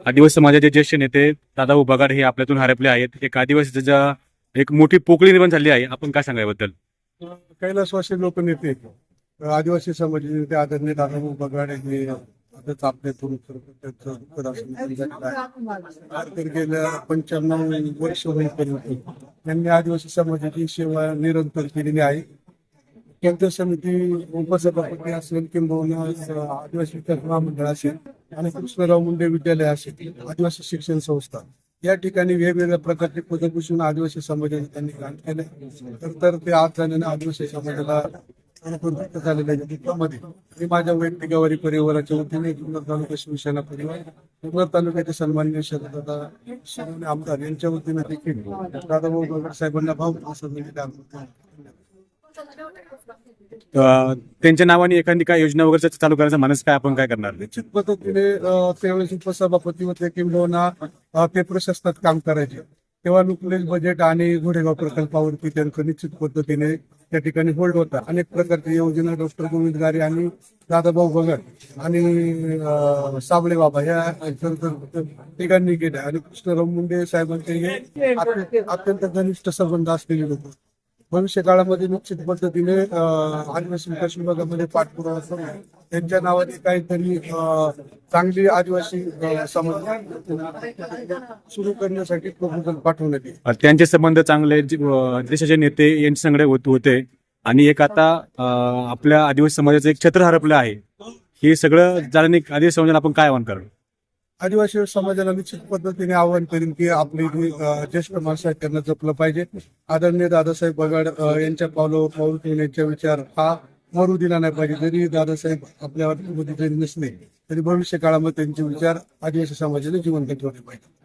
आदिवासी समाजाचे ज्येष्ठ नेते दादाभाऊ बगाड हे आपल्यातून हरपले आहेत. एक आदिवासीचा एक मोठी पोकळी निर्माण झाली आहे. आपण काय सांगा याबद्दल? कैलासवासी लोकनेते आदिवासी समाजाचे नेते आदरणीय दादाभाऊ बगाड यांनी आताच आपल्यातून त्यांचं दुःखद असं निधन झालेलं आहे. तर गेल्या 95 वर्ष होईपर्यंत त्यांनी आदिवासी समाजाची सेवा निरंतर केलेली आहे. केंद्र समिती उपसभापती असेल किंबहुना आदिवासी विकास महामंडळ असेल आणि कृष्णराव मुंडे विद्यालय असेल, आदिवासी शिक्षण संस्था या ठिकाणी वेगवेगळ्या प्रकारचे पदभूषण आदिवासी समाजाने त्यांनी काम केले. तर ते आज झाल्याने आदिवासी समाजाला दुःख झालेल्या दुःखामध्ये मी माझ्या वैयक्तिक गावारी परिवाराच्या वतीने जुन्नर तालुका शिवसेना परिवार, जुन्नर तालुक्याचे सन्माननीय शरददादा सोनवणे आमदार यांच्या वतीने देखील दादाभाऊ बगाड साहेबांना भाव असं त्यांच्या नावाने एखादी काय योजना वगैरे चालू करायचा मानस काय, आपण काय करणार? निश्चित पद्धतीने त्यावेळेस उपसभापती होते किंवा ते प्रशासनात काम करायचे तेव्हा नुकलेच बजेट आणि घोडेगाव प्रकल्पावरती त्यांचं निश्चित पद्धतीने त्या ठिकाणी होल्ड होता. अनेक प्रकारच्या योजना डॉक्टर गोविंद गारे आणि दादाभाऊ बगाड आणि साबळे बाबा या तिघांनी केल्या आणि कृष्णराव मुंडे साहेबांचे हे अत्यंत घनिष्ठ संबंध असलेले लोक. भविष्य काळामध्ये निश्चित पद्धतीने आदिवासी विकास विभागामध्ये पाठपुरावा करून त्यांच्या नावाने काहीतरी चांगली आदिवासी समाज सुरू करण्यासाठी प्रपोजल पाठवण्यात येईल. त्यांचे संबंध चांगले देशाचे नेते यांचे संगडे होते आणि एक आता आपल्या आदिवासी समाजाचं एक छत्र हरपलं आहे. हे सगळं जाणून आदिवासी समाजाला आपण काय आवाहन करू? आदिवासी समाजाला निश्चित पद्धतीने आवाहन करेन की आपली ज्येष्ठ माणसं आहेत त्यांना जपलं पाहिजे. आदरणीय दादासाहेब बगाड यांच्या पाऊल ठेवण्याचा विचार हा मरू दिला नाही पाहिजे. जरी दादासाहेब आपल्या जरी नसले तरी भविष्य काळामध्ये त्यांचे विचार आदिवासी समाजाने जिवंत ठेवले पाहिजे.